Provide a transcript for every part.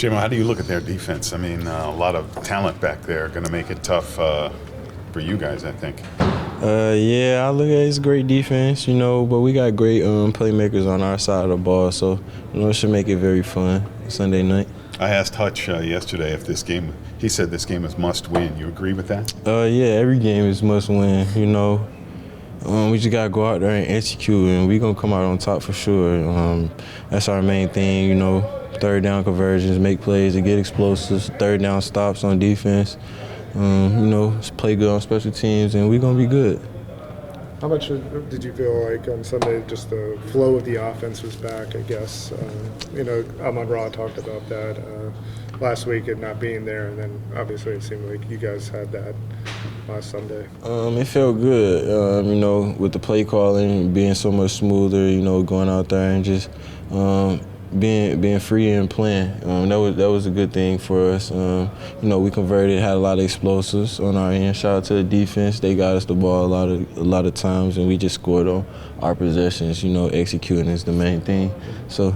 Jim, how do you look at their defense? I mean, a lot of talent back there, going to make it tough for you guys, I think. Yeah, I look at it's great defense, but we got great playmakers on our side of the ball, so it should make it very fun Sunday night. I asked Hutch yesterday if he said this game is must win. You agree with that? Yeah, every game is must win, we just got to go out there and execute, and we're going to come out on top for sure. That's our main thing, third down conversions, make plays and get explosives, third down stops on defense. Play good on special teams, and we're going to be good. How much did you feel like on Sunday just the flow of the offense was back, I guess? Amon-Ra talked about that last week and not being there, and then obviously it seemed like you guys had that last Sunday. It felt good, with the play calling being so much smoother, going out there and just being free and playing. That was a good thing for us. We converted, had a lot of explosives on our end. Shout out to the defense. They got us the ball a lot of times, and we just scored on our possessions. Executing is the main thing. So,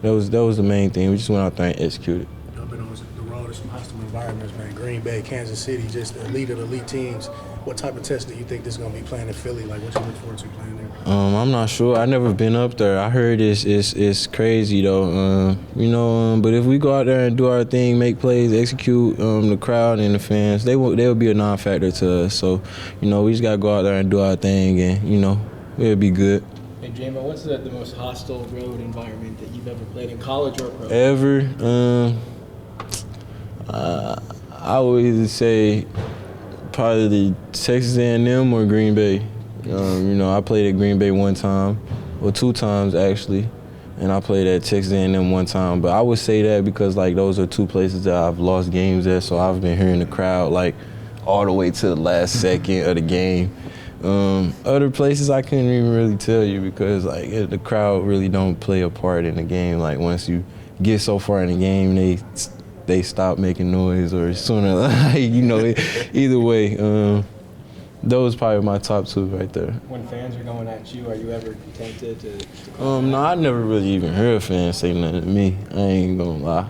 that was the main thing. We just went out there and executed. Been on the road to some hostile environments, man. Green Bay, Kansas City, just the elite of elite teams. What type of test do you think this is going to be playing in Philly? Like, what you look forward to playing there? I'm not sure. I never been up there. I heard it's crazy though. But if we go out there and do our thing, make plays, execute, the crowd and the fans, they'll be a non-factor to us. So, we just gotta go out there and do our thing, and it'll be good. Hey, Jamo, what's the most hostile road environment that you've ever played in college or pro? Ever? I would either say probably the Texas A&M or Green Bay. I played at Green Bay one time, or two times actually, and I played at Texas A&M one time. But I would say that because those are two places that I've lost games at, so I've been hearing the crowd all the way to the last second of the game. Other places I couldn't even really tell you because the crowd really don't play a part in the game. Once you get so far in the game, they stop making noise, or sooner either way. Those probably my top two right there. When fans are going at you, are you ever tempted to No, I never really even heard fans say nothing to me. I ain't gonna lie.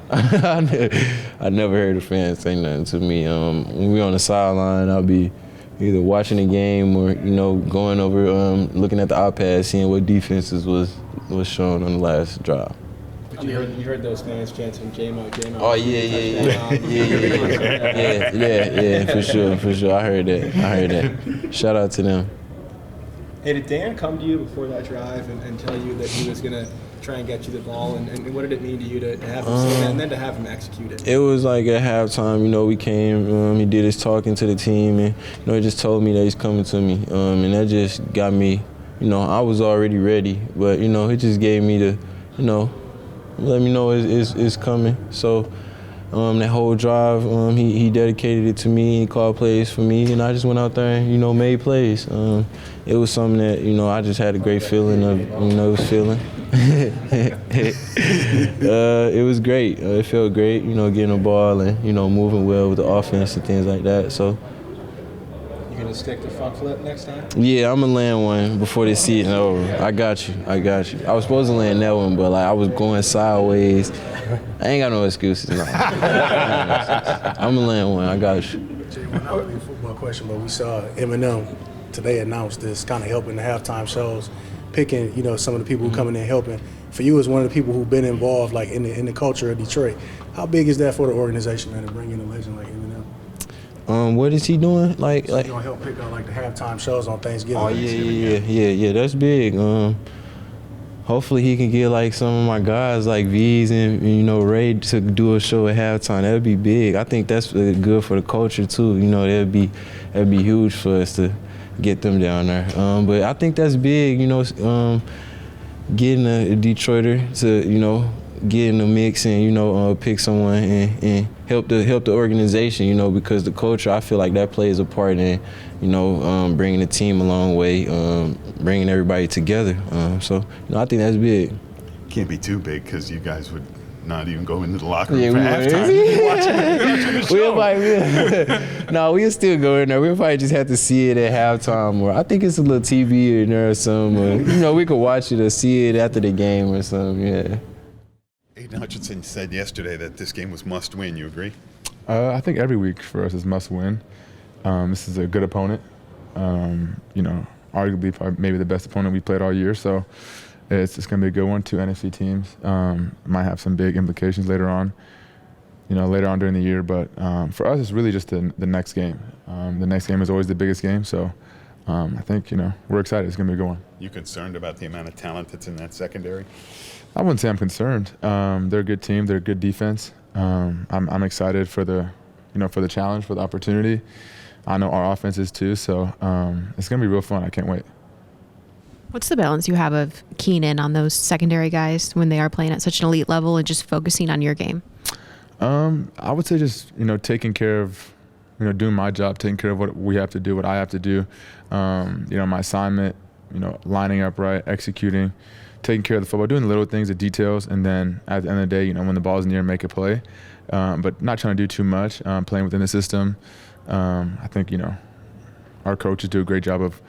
I never heard a fan say nothing to me. When we on the sideline, I'll be either watching the game or going over, looking at the iPad, seeing what defenses was shown on the last drive. You heard those fans chanting Jamo. Oh yeah, for sure. I heard that. Shout out to them. Hey, did Dan come to you before that drive and tell you that he was gonna try and get you the ball, and what did it mean to you to have him say that and then to have him execute it? It was at halftime, we came, he did his talking to the team, and he just told me that he's coming to me, and that just got me, I was already ready, but it just gave me the, let me know it's coming. So that whole drive, he dedicated it to me. He called plays for me, and I just went out there and made plays. It was something that I just had a great feeling of. It was feeling. It was great. It felt great. Getting the ball and moving well with the offense and things like that. So. Gonna stick to front flip next time? Yeah, I'm gonna land one before this season over. I got you. I was supposed to land that one, but I was going sideways. I ain't got no excuses. No. I'm gonna land one. I got you. Jay, not really a football question, but we saw Eminem today announced this, kind of helping the halftime shows, picking some of the people who coming in helping. For you, as one of the people who've been involved in the culture of Detroit, how big is that for the organization, man, to bring in a legend like Eminem? What is he doing? So you gonna help pick out the halftime shows on Thanksgiving? Oh yeah. That's big. Hopefully he can get some of my guys like V's and Ray to do a show at halftime. That'd be big. I think that's good for the culture too. That'd be huge for us to get them down there. But I think that's big. Getting a Detroiter to get in the mix and pick someone and help the organization, because the culture, I feel like that plays a part in bringing the team a long way, bringing everybody together. So I think that's big. Can't be too big because you guys would not even go into the locker room for halftime. We'll still go in there. We'll probably just have to see it at halftime, or I think it's a little TV in there or something. We could watch it or see it after the game or something. Yeah. Aiden Hutchinson said yesterday that this game was must win. You agree? I think every week for us is must win. This is a good opponent. Arguably probably maybe the best opponent we played all year. So it's going to be a good one. 2 NFC teams. Might have some big implications later on during the year. But for us, it's really just the next game. The next game is always the biggest game. So I think, we're excited. It's going to be a good one. You concerned about the amount of talent that's in that secondary? I wouldn't say I'm concerned. They're a good team. They're a good defense. I'm excited for the challenge, for the opportunity. I know our offense is too, so it's going to be real fun. I can't wait. What's the balance you have of keying in on those secondary guys when they are playing at such an elite level and just focusing on your game? I would say just, taking care of, doing my job, taking care of what we have to do, what I have to do. My assignment, lining up right, executing, taking care of the football, doing the little things, the details, and then at the end of the day, when the ball's near, make a play. But not trying to do too much, playing within the system. I think, our coaches do a great job of,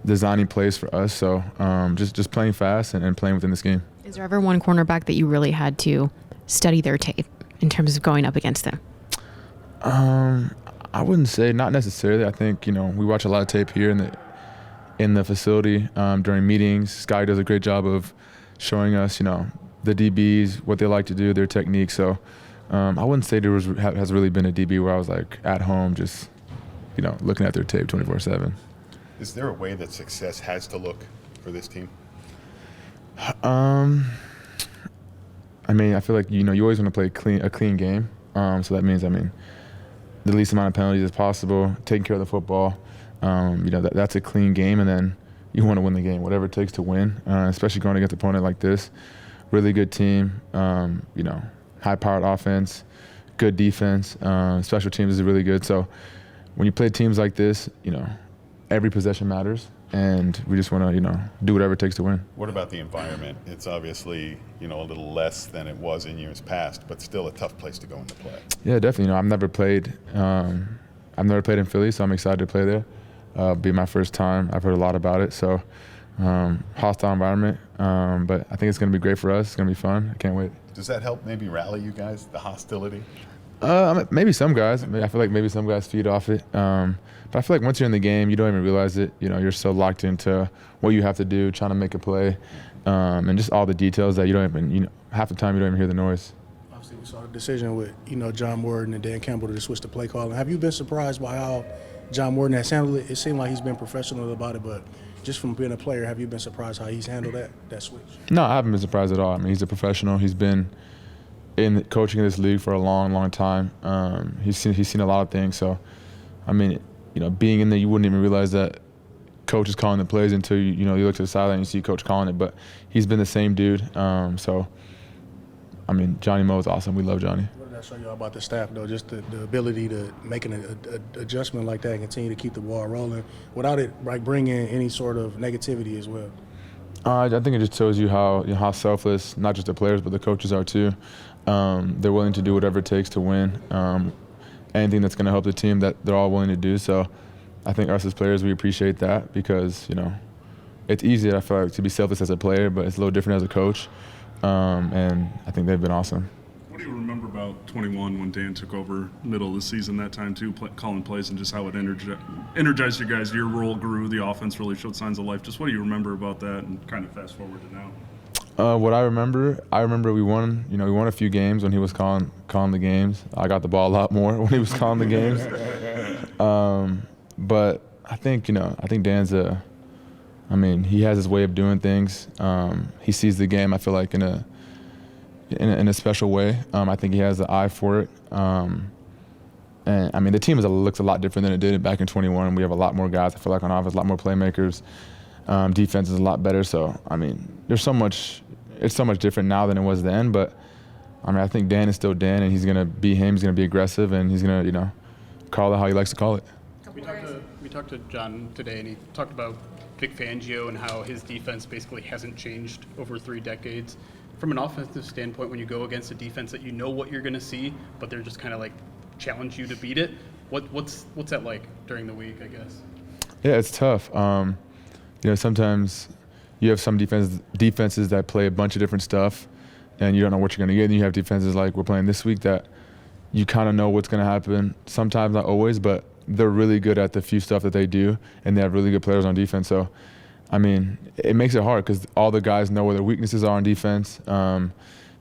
designing plays for us. So just playing fast and playing within this game. Is there ever one cornerback that you really had to study their tape in terms of going up against them? I wouldn't say, not necessarily. I think, we watch a lot of tape here in the facility during meetings. Sky does a great job of showing us, the DBs, what they like to do, their technique. So I wouldn't say there has really been a DB where I was like at home just, looking at their tape 24/7. Is there a way that success has to look for this team? I feel like, you always want to play a clean game. So that means, the least amount of penalties as possible, taking care of the football. That's a clean game, and then you want to win the game, whatever it takes to win, especially going against an opponent like this. Really good team, high-powered offense, good defense. Special teams is really good. So when you play teams like this, every possession matters, and we just want to, do whatever it takes to win. What about the environment? It's obviously, a little less than it was in years past, but still a tough place to go into play. Yeah, definitely. I've never played in Philly, so I'm excited to play there. Be my first time. I've heard a lot about it, so hostile environment, but I think it's going to be great for us. It's going to be fun. I can't wait. Does that help maybe rally you guys, the hostility? Maybe some guys. I feel like maybe some guys feed off it. But I feel like once you're in the game, you don't even realize it. You're so locked into what you have to do, trying to make a play, and just all the details that you don't even, half the time you don't even hear the noise. Obviously, we saw the decision with, John Morton and Dan Campbell to switch the play call. Have you been surprised by how John Morton has handled it? It seemed like he's been professional about it, but just from being a player, have you been surprised how he's handled that switch? No, I haven't been surprised at all. He's a professional. He's been in coaching in this league for a long, long time. He's seen a lot of things. So, being in there, you wouldn't even realize that coach is calling the plays until you look to the sideline and you see coach calling it. But he's been the same dude. Johnny Mo is awesome. We love Johnny. What did that show you about the staff, though? Just the ability to make an adjustment like that and continue to keep the ball rolling without it bringing any sort of negativity as well. I think it just shows you how selfless not just the players but the coaches are too. They're willing to do whatever it takes to win. Anything that's going to help the team, that they're all willing to do. So I think us as players, we appreciate that because it's easy, I feel like, to be selfless as a player, but it's a little different as a coach. And I think they've been awesome. What do you remember about 21 when Dan took over middle of the season that time too, calling plays, and just how it energized you guys? Your role grew, the offense really showed signs of life. Just what do you remember about that, and kind of fast forward to now? What I remember we won. We won a few games when he was calling the games. I got the ball a lot more when he was calling the games. But I think Dan's he has his way of doing things. He sees the game, I feel like, in a special way. I think he has the eye for it. And the team looks a lot different than it did back in 21. We have a lot more guys, I feel like, on offense, a lot more playmakers. Defense is a lot better. So, there's so much. It's so much different now than it was then. But, I think Dan is still Dan, and he's going to be him. He's going to be aggressive, and he's going to, call it how he likes to call it. We talked to John today, and he talked about Vic Fangio and how his defense basically hasn't changed over 3 decades. From an offensive standpoint, when you go against a defense that you know what you're going to see, but they're just kind of challenge you to beat it, what's that like during the week, I guess? Yeah, it's tough. Sometimes you have some defenses that play a bunch of different stuff, and you don't know what you're going to get. And you have defenses like we're playing this week that you kind of know what's going to happen. Sometimes, not always, but they're really good at the few stuff that they do, and they have really good players on defense. So, I mean, it makes it hard because all the guys know where their weaknesses are on defense.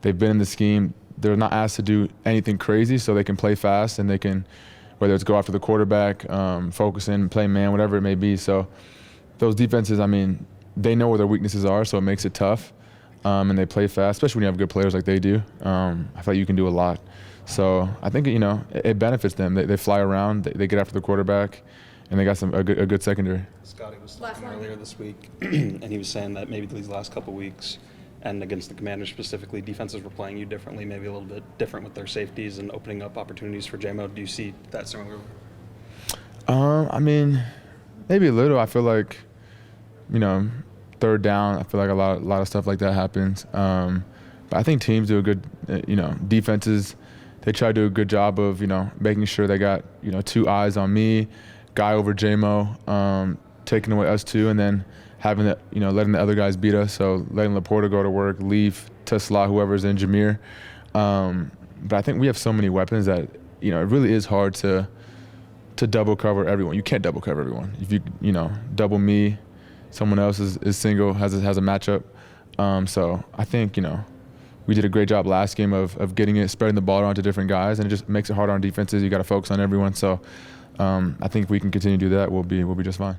They've been in the scheme. They're not asked to do anything crazy, so they can play fast and they can, whether it's go after the quarterback, focus in, play man, whatever it may be. So those defenses, I mean, they know where their weaknesses are, so it makes it tough. And they play fast, especially when you have good players like they do. I feel like you can do a lot. So I think, you know, it benefits them. They fly around, they get after the quarterback, and they got a good secondary. Scotty was talking earlier this week, and he was saying that maybe these last couple weeks, and against the Commanders specifically, defenses were playing you differently, maybe a little bit different with their safeties and opening up opportunities for J-Mo. Do you see that similar? I mean, maybe a little. I feel like, you know, third down, I feel like a lot of stuff like that happens. But I think teams do a good, you know, defenses, they try to do a good job of, you know, making sure they got, you know, 2 eyes on me, guy over J-Mo, taking away us 2, and then having the, you know, letting the other guys beat us. So letting Laporta go to work, Leaf, Tesla, whoever's in Jameer. But I think we have so many weapons that, you know, it really is hard to double cover everyone. You can't double cover everyone. If you know, double me, someone else is single, has a matchup. So I think, you know, we did a great job last game of getting it, spreading the ball around to different guys, and it just makes it hard on defenses. You got to focus on everyone. So I think if we can continue to do that, we'll be just fine.